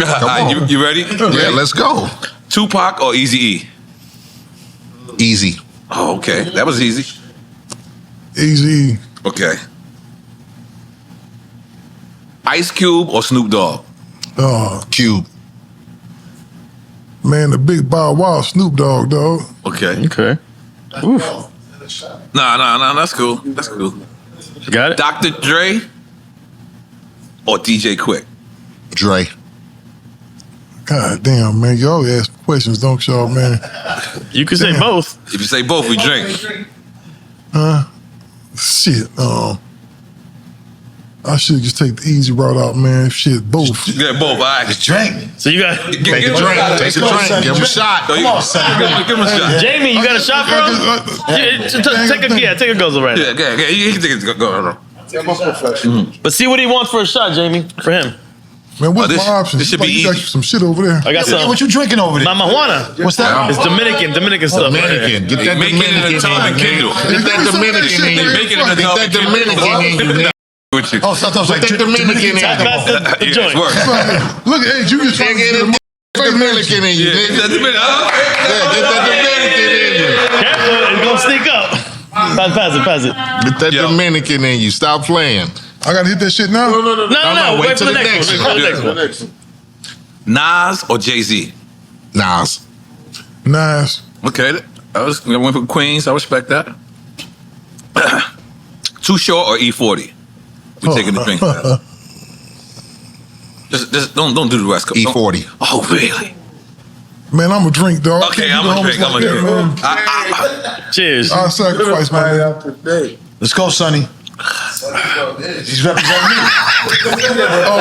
You ready? Yeah, let's go. Tupac or Eazy-E? Easy. Oh, okay. That was easy. Eazy-E. Okay. Ice Cube or Snoop Dogg? Cube. Man, the big Bow Wow, Snoop Dogg, dog. Okay. Okay. Oof. Nah, that's cool. That's cool. Got it? Dr. Dre or DJ Quik? Dre. God damn, man. Y'all ask questions, don't y'all, man? You can say both. If you say both, we drink. Shit. I should just take the easy route out, man. Shit, both. Yeah, both. All right. Just drink. So you got Take a drink. Take a drink. Give him a shot. Come on, son. Give him a shot. Jamie, you got a shot, bro? Take a guzzle right now. Yeah. You can take it. Go. But see what he wants for a shot, Jamie. For him. Man, what's this- my options? this should be You got easy. some shit over there. I got some. What you drinking over there? Marijuana. What's that? It's Dominican stuff. Dominican. Get that Make it in a tub and Kindle. Get that Dominican in you. Make it in a Get tub that and Kindle. Dominican in you. With you. Oh, sometimes like Put that Dominican in That's you. the Yeah, joint. it's work. Look, hey, you just trying to Get get a that Dominican in you. Yeah, nigga. that's a minute. Yeah, get that Dominican in you. Careful, it's gonna sneak up. Pass it. Get that Dominican in you. Stop playing. I gotta hit that shit now? No. wait Wait for till the the next next one. one. Wait for the next one. Nas or Jay-Z? Nas. Nice. Okay. I went for Queens. I respect that. Too Short or E40? We taking the drink. Just don't do the West Coast. E40. Oh, really? Man, I'm a drink, dog. Okay, Can't I'm do a the drink. homies like that, man. Cheers. I'll sacrifice my man. Let's go, Sonny. He's representing me. Oh,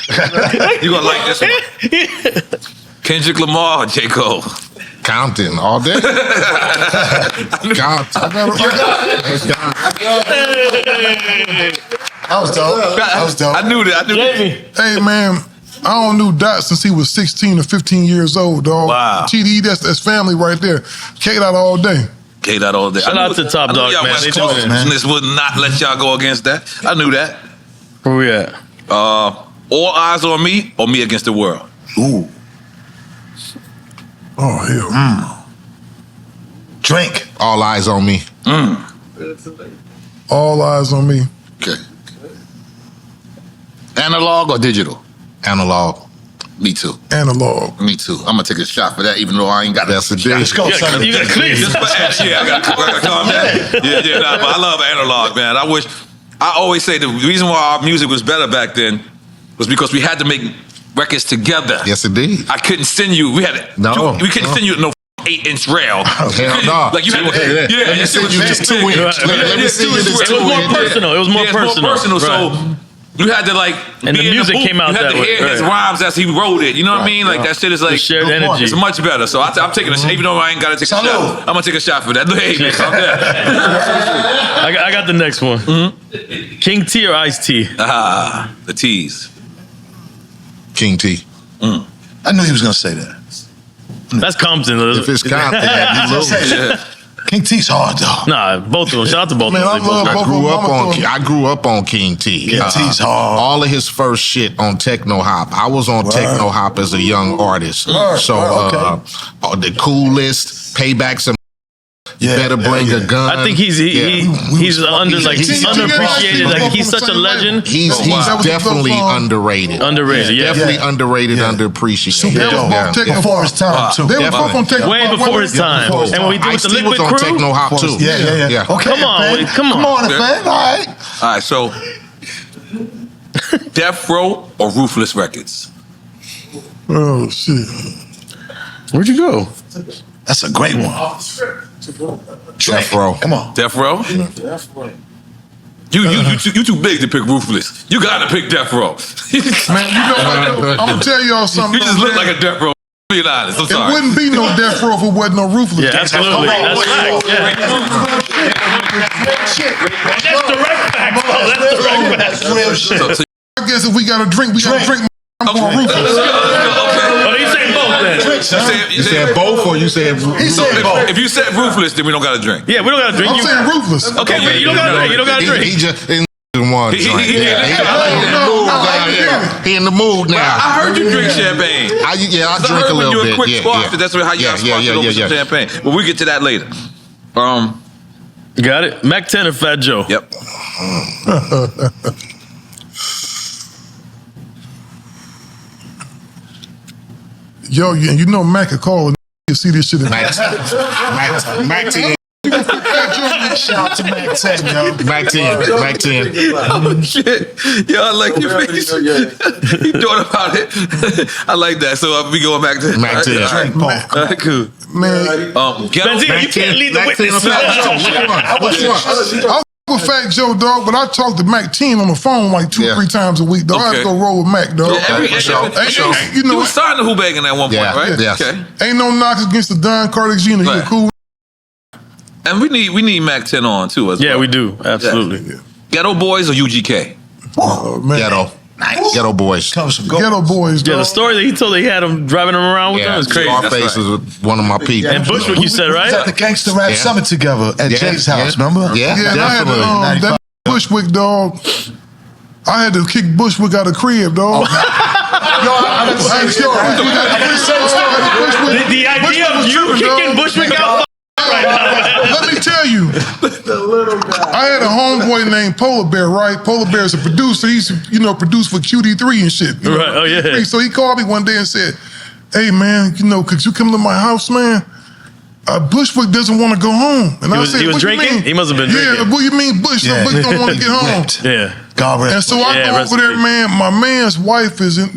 hell You gonna like this one? Kendrick Lamar or J. Cole? Compton all day. Compton. That was dope. I knew that. Jamie. Hey, man, I don't know Dot since he was 16 or 15 years old, dog. Wow. TDE, that's family right there. K-Dot all day. K-Dot all day. Shout out to Top Dog, y'all man. West They doing Coast it, man. business would not let y'all go against that. I knew that. Where we at? All Eyes on Me or Me Against the World? Ooh. Oh, hell. Drink. All eyes on me. All eyes on me. Okay. Analog or digital? Analog. Me too. Analog. Me too. I'm gonna take a shot for that, even though I ain't got That's a shot. Let's go, Sonny. You got clear. Just for, yeah, I got to calm down. Yeah, nah, but I love analog, man. I always say the reason why our music was better back then was because we had to make records together. Yes, indeed. I couldn't send you. We couldn't send you no 8-inch rail. Hell no. Like you had to, Let me send you just 2 inch. Let me send you this It was 2 more inch. personal. It was more personal. So Right. you had to like, And be the in music booth. came out You had that to way, hear his right. rhymes as he wrote it. You know what I mean? Like that shit is like The shared energy. It's much better. So I'm taking a shot, even though I ain't got to take a shot. I'm gonna take a shot for that. Hey, man, calm down. I got the next one. King T or Ice T? The T's. King T. I knew he was gonna say that. That's Compton. If it's Compton, you lose. King T's hard though. Nah, both of them. Shout out to both Man, of I them. love both of them. I grew up on King T. King T's hard. All of his first shit on Techno Hop. I was on Techno Hop as a young artist. So the Coolest, Paybacks, and Better Bring a Gun. I think he's underappreciated. Like he's such a legend. He's definitely underrated. Underrated, yeah. Definitely underrated, underappreciated. Before his time too. They were both on Techno. Way before his time. And when we do with the Ice-T was Liquid on Crew, Techno Hop too. Yeah. Okay, Come on, man. come on. Come on, man. All right. All right, so Death Row or Ruthless Records? Oh, shit. Where'd you go? That's a great one. Death Row. Come on. Death Row? You too big to pick Ruthless. You gotta pick Death Row. Man, you know what? I'm gonna tell y'all something. You just look like a Death Row. Being honest, I'm It sorry. wouldn't be no Death Row if it wasn't no Ruthless. Yeah, absolutely. That's right. Yeah. That's direct facts. That's direct facts. That's real shit. So I guess if we got to drink, we got to drink. I'm going Ruthless. Oh, you say both then? You said both or you said if you said Ruthless, then we don't gotta drink. Yeah, we don't gotta drink. I'm saying Ruthless. Okay, You don't gotta drink. You don't gotta drink. He just One joint. He in the mood now. I heard you drink champagne. I drink a little bit. Quick squash. That's how you got squashed over some champagne. But we get to that later. Got it? Mack 10 or Fat Joe? Yep. Yo, you know Mack could call and you see this shit in Mack 10. Shout out to Mack 10, yo. Mack 10. Oh, shit. Yo, I like your face. You thought about it. I like that. So we going back to Mack 10. All right, cool. Man, Ghetto, Benzino, you can't lead the witness. which one? I with Fat Joe, dog, but I talk to Mack 10 on the phone like 2-3 times a week, dog. I have to go roll with Mack, dog. You know, you was signed to Hoobagin at one point, right? Yes. Okay. Ain't no knocks against the Don Carter, you know, he cool. And we need Mack 10 on too as well. Yeah, we do. Absolutely. Yeah. Ghetto Boys or UGK? Oh, man. Ghetto. Nice. Ghetto Boys. Ghetto Boys, dog. Yeah, the story that he told that he had him driving him around with him is crazy. Scarface is one of my people. And Bushwick, you said, We was at right? the Gangsta Rap Summit together at Jay's house, remember? Yeah, Yeah, and I had definitely. that Bushwick, dog. I had to kick Bushwick out of the crib, dog. Yo, I got the same story. The idea of you kicking Bushwick out right now. Let me tell you, I had a homeboy named Polar Bear, right? Polar Bear's a producer. He's, produced for QD3 and shit. Right, oh yeah. So he called me one day and said, hey, man, could you come to my house, man? Bushwick doesn't want to go home. And I said, he was what drinking? You mean? He must have been drinking. Yeah, what you mean Bush? Yeah. Bush don't want to get home. Yeah. And so I go over there, man. My man's wife is in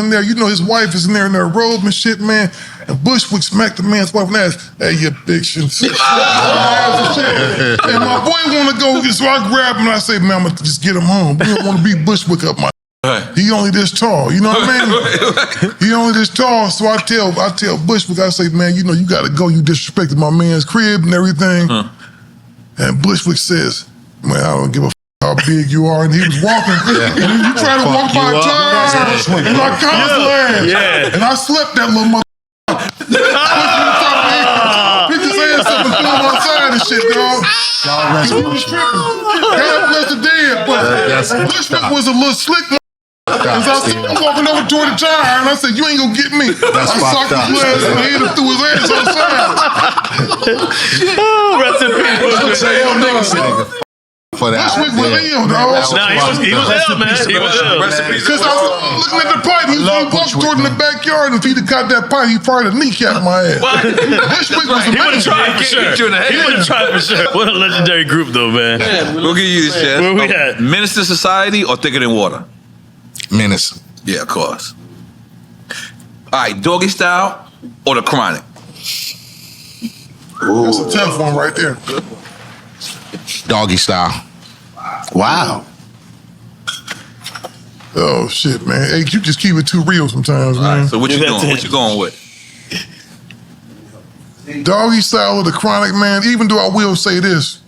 there. You know his wife is in there robe and shit, man. And Bushwick smacked the man's wife and asked, hey, you bitch. And my boy want to go, so I grab him and I say, man, I'm going to just get him home. We don't want to beat Bushwick up, my He only this tall, you know what I mean? He only this tall, so I tell Bushwick, I say, man, you got to go. You disrespected my man's crib and everything. And Bushwick says, man, I don't give a how big you are, and he was walking, and you try to walk by a tire, and I constantly and I slept that little mother. Picked his ass up and threw him outside and shit, dog. He was tripping. God bless the dead, but Bushwick was a little slick. As I'm walking over toward the tire, and I said, you ain't gonna get me. I socked his ass and hit him through his ass outside. Rest in peace. For that. Bushwick was ill, dog. Nah, he was ill, man. He was ill. Because I was looking at the pipe, he walked toward in the backyard, and if he'd have caught that pipe, he'd probably have kneecapped my ass. Bushwick was He would have amazing. tried for sure. He would have tried for sure. What a legendary group, though, man. We'll give you this chance. Where we at? Menace to Society or Thicker Than Water? Menace. Yeah, of course. All right, Doggy Style or The Chronic? That's a tough one right there. Doggy Style. Wow. Oh, shit, man. Hey, you just keep it too real sometimes, man. So what you doing? What you going with? Doggy Style or The Chronic, man, even though I will say this,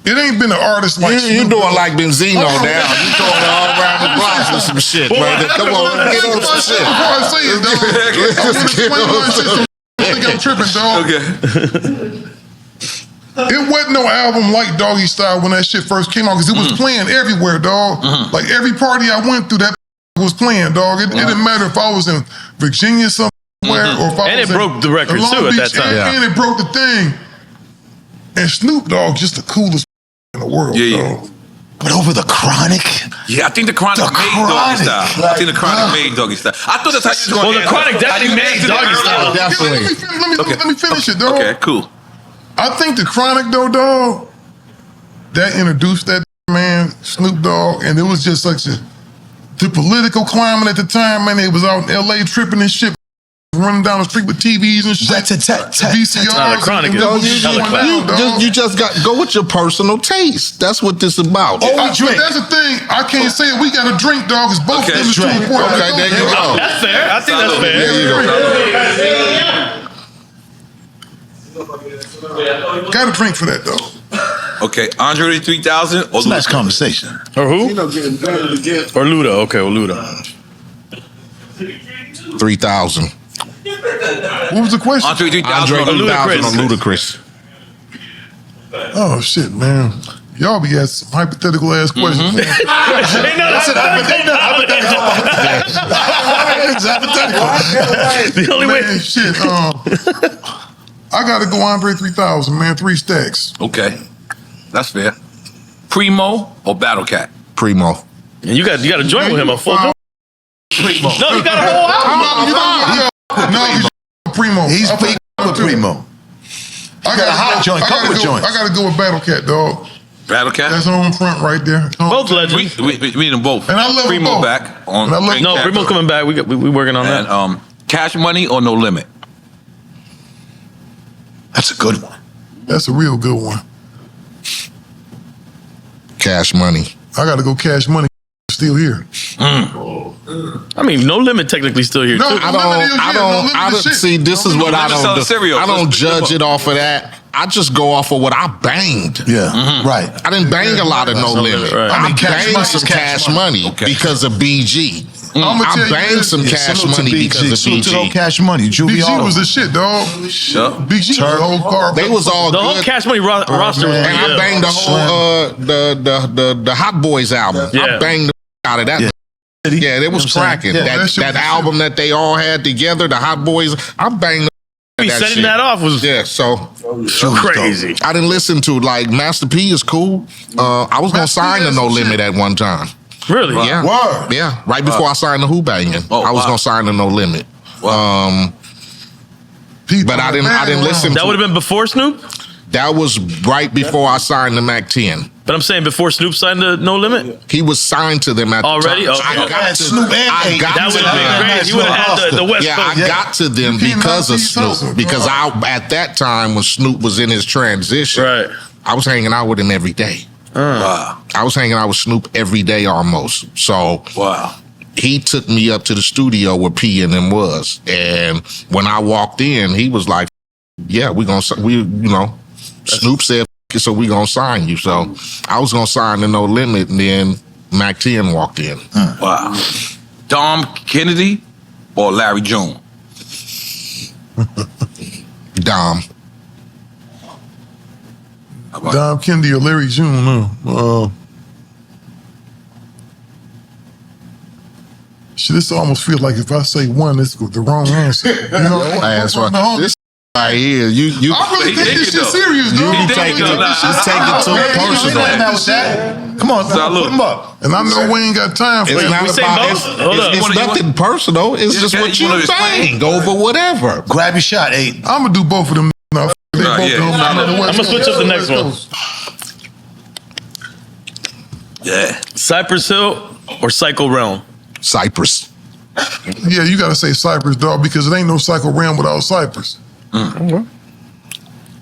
it ain't been an artist like You Snoop. doing like Benzino now. You throwing all around the block with some shit, brother. Come on, get on some shit. Before I say it, dog, I want to explain my shit so I think I'm tripping, dog. Okay. It wasn't no album like Doggy Style when that shit first came out because it was playing everywhere, dog. Like every party I went through, that was playing, dog. It didn't matter if I was in Virginia somewhere or if I And was it broke the record, Long too, at Beach, that time. And it broke the thing. And Snoop Dogg just the coolest in the world, dog. But over The Chronic? Yeah, I think The Chronic made Doggy Style. I think The Chronic made Doggy Style. I thought that's how you was going to The Chronic definitely made Doggy Style. Definitely. Let me finish it, dog. Okay, cool. I think The Chronic, though, dog, that introduced that man, Snoop Dogg, and it was just such the political climate at the time, man. They was out in L.A. tripping and shit, running down the street with TVs and shit. VCRs. The Chronic is You just got go with your personal taste. That's what this about. But that's the thing. I can't say it. We got to drink, dog, because both of them is too important. Okay, there you go. That's fair. I think that's fair. There you go. Got to drink for that, though. Okay, Andre 3000 or It's a nice conversation. Or who? Or Luda. Okay, or Luda. 3,000. What was the question? Andre 3000 Andre or 3000 Ludacris? on Ludacris. Oh, shit, man. Y'all be asking some hypothetical ass questions. That's an hypothetical. The only way. Man, shit. I gotta go Andre 3000, man. 3 stacks. Okay, that's fair. Primo or Battle Cat? Primo. And you got a joint with him, a full joint. Primo. No, you got a whole album. No, he's Primo. He's with Primo. I got a hot joint, couple of joints. I gotta go with Battle Cat, dog. Battle Cat? That's home front right there. Both legends. We need them both. And I love them Primo both. back on. And I love- No, Primo coming back. We working on that. And Cash Money or No Limit? That's a good one. That's a real good one. Cash Money. I gotta go Cash Money. Still here. I mean, No Limit technically still here No, too. I don't see. This is what I don't do. I don't judge it off of that. I just go off of what I banged. Yeah, right. I didn't bang a lot of No Limit. right. I Cash banged Money some is Cash Cash Money Okay. because of BG. I'ma tell I you banged this. some Cash Salute to Money because of Salute to BG. old Cash Money. Juvie BG Auto. was the shit, dog. Yup. BG was the whole car. They was all The whole good. Cash Money roster was man. And I banged the whole the Hot Boys album. Yeah. I banged the out of that. Yeah. Yeah, it was You know what I'm cracking. saying? Yeah, that shit That was album that they all had together, the Hot Boys, I banged Be that setting shit. that off was Yeah, so crazy. I didn't listen to like Master P is cool. I was gonna Master P sign to is No some Limit shit. at one time. Really? Yeah, Word. yeah. Right before I signed the Who Banging, Oh, I was wow. gonna sign to No Limit. People But I didn't listen. That to would have been before Snoop? That was right before I signed to Mac 10. But I'm saying before Snoop signed to No Limit? He was signed to them at Already? the time. Okay. I got to Snoop and I Eiht. got That to would have them. been great. You would have had the West Yeah, Coast. I got to them You cannot because of see Snoop. hustle, Because bro. at that time when Snoop was in his transition, Right. I was hanging out with him every day. Wow. I was hanging out with Snoop every day almost. So Wow. he took me up to the studio where P and them was. And when I walked in, he was like, yeah, Snoop said, so we gonna sign you. So I was gonna sign to No Limit, and then Mac 10 walked in. Wow. Dom Kennedy or Larry June? Dom. Dom Kennedy or Larry June, no. Shit, this almost feels like if I say one, it's the wrong answer. You know, That's right. No, This right here, you I really He take take this it, shit though. serious, dog. He I take really it, though. this shit Nah, Take it too serious. personal. Man, With that. Come on, Salute. put him up. And I know we ain't got time for It's that. not we say about both? Hold up. it's You wanna- nothing personal. It's just Yeah, what you you wanna explain? bang over whatever. Grab your shot, Eiht. I'm gonna do both of them. Now, they Right, both yeah. of them I'm on the West I'ma switch up the next Coast. one. Yeah. Cypress Hill or Psycho Realm? Cypress. Yeah, you gotta say Cypress, dog, because it ain't no Psycho Realm without Cypress.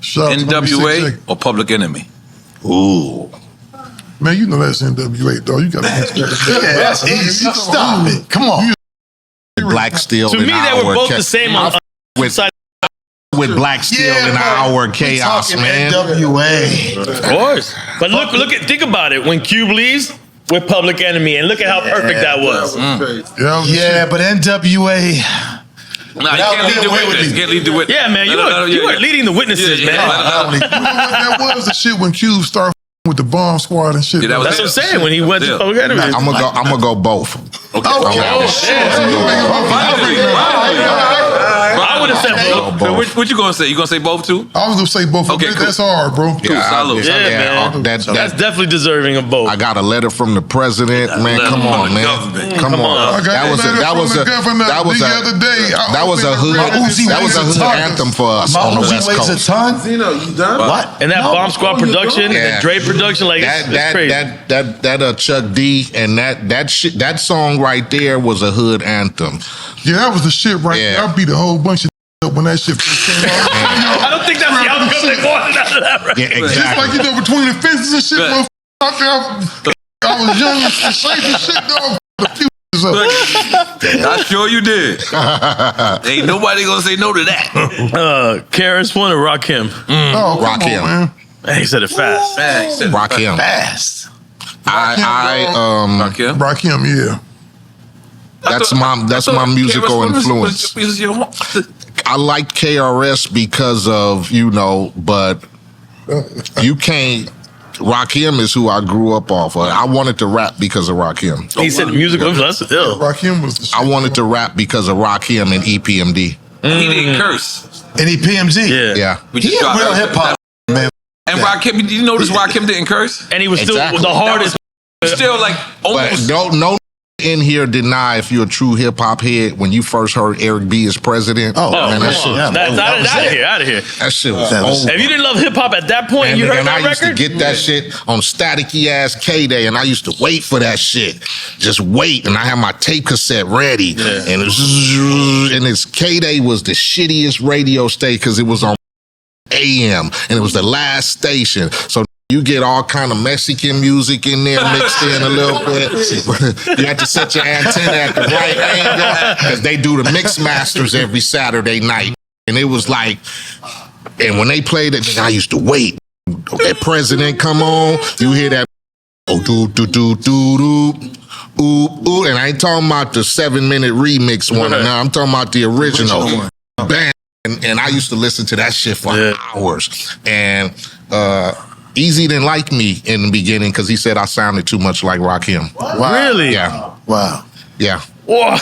Shout out to number NWA 6. or Public Enemy? Ooh. Man, you know that's NWA, dog. You gotta answer that. Yeah, that's easy. Stop it. Come on. Black Steel To and me, they our were both cha- the same I on with, side. with Black Steel and bro. our We chaos, talking man. NWA. Of course. But think about it. When Cube leaves with Public Enemy, and look at how perfect that was. Yeah, but NWA. Nah, you can't lead the witness. You can't lead the witness. Yeah, man, you were leading the witnesses, Yeah, man. That was the shit when Cube started with the bomb squad and shit. Yeah, that was That's it. what I'm saying. When he went to Yeah. Public Enemy. I'm gonna go both. Okay. I would have said both. So what you gonna say? You gonna say both too? I was gonna say both of Okay, them. cool. That's hard, bro. Cool, salute. Yeah, man. That, That's definitely deserving of both. I got a letter from the president, man. letter Come from on, the man. government. Come Come on. on. I got That was a letter that from was the a governor that was the a other day. that was a hood Uzi that was a weighs a hood ton. anthem for us on the Uzi West weighs a Coast. ton. Zeno, you done? What? And that Bomb Squad production, Yeah. and Dre production, like it's crazy. That Chuck D and that song right there was a hood anthem. Yeah, that was the shit right Yeah. there. I beat a whole bunch of up when that shit first came out. I don't think that's the outcome they wanted out of that. Right? Yeah, Just like, exactly. you know, between the fences and shit, Yeah. motherfucker, I was young and safe and shit, dog. A few up. I'm sure you did. Ain't nobody gonna say no to that. KRS One or Rakim? Oh, come on, Rakim. man. He said it fast. Man, he said Rakim. Fast. Rakim. Rakim, yeah. That's my musical influence. I like KRS because of, but you can't, Rakim is who I grew up off of. I wanted to rap because of Rakim. He said music was that's ill. Rakim was the shit. I wanted to rap because of Rakim and EPMD. He didn't curse. And he PMG. Yeah. Yeah. We He just a dropped real that. hip hop man. And Rakim, did you notice Rakim didn't curse? And he was still Exactly. the hardest. Still like But almost. no in here deny if you're a true hip hop head when you first heard Eric B as president. Oh, Oh, man, come that shit, on. yeah, That's that was out of it. here, out of here. that shit was That was- over. If you didn't love hip hop at that point, you heard And that I used record? to get that shit on staticky ass K-Day, and I used to wait for that shit. Just wait, and I had my tape cassette ready. And it's K-Day was the shittiest radio station because it was on AM, and it was the last station. So you get all kind of Mexican music in there mixed in a little bit. You have to set your antenna at the right angle because they do the mix masters every Saturday night. And it was like, and when they played it, I used to wait. That president come on, you hear that, oh, do, do, do, do, do. Ooh, ooh, and I ain't talking about the 7-minute remix one. Now I'm talking about the original. Bam. And I used to listen to that shit for hours. And Eazy didn't like me in the beginning because he said I sounded too much like Rakim. Wow. Really? Yeah, Wow. yeah. Whoa.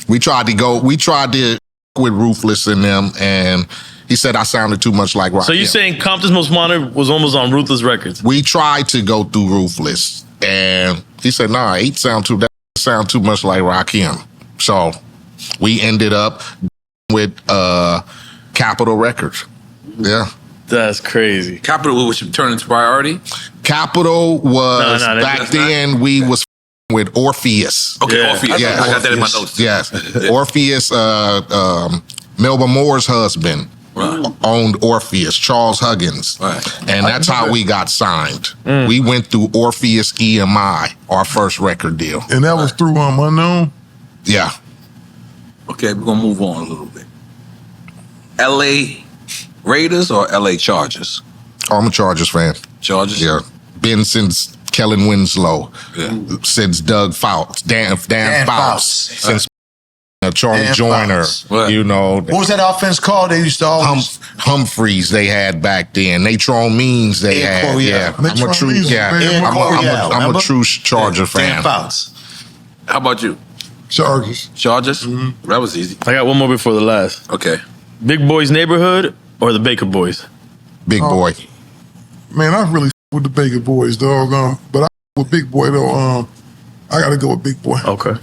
We tried to with Ruthless and them, and he said I sounded too much like Rakim. So you're saying Compton's Most Wanted was almost on Ruthless Records? We tried to go through Ruthless, and he said, nah, Eiht sound too much like Rakim. So we ended up with Capitol Records. Yeah. That's crazy. Capital, which turned into Priority. Capitol was No, back that's then we was with Orpheus. Okay, Yeah. Orpheus. Yeah. I got that in my notes. Yes. Orpheus, Melba Moore's husband owned Orpheus, Charles Huggins. Right. And that's how we got signed. We went through Orpheus EMI, our first record deal. And that was through Unknown. Yeah. Okay, we're gonna move on a little bit. L.A. Raiders or L.A. Chargers? I'm a Chargers fan. Chargers. Yeah. Been since Kellen Winslow, Yeah. since Doug Fouts, Dan Dan Fouts, Fouts. since Charlie Dan Joyner, Fouts. Right. you know. What was that offense called? They used to always Humphreys they had back then. Natron Means they Ed had. Coryell. Yeah, I'm a Natron true. Means was Yeah, bad. I'm a Remember? true Charger Dan fan. Fouts. How about you? Chargers. Chargers? That was easy. I got one more before the last. Okay. Big Boys Neighborhood or the Baker Boys? Big boy. Man, I really with the Baker Boys, dog. But I with Big Boy though. I gotta go with Big Boy. Okay.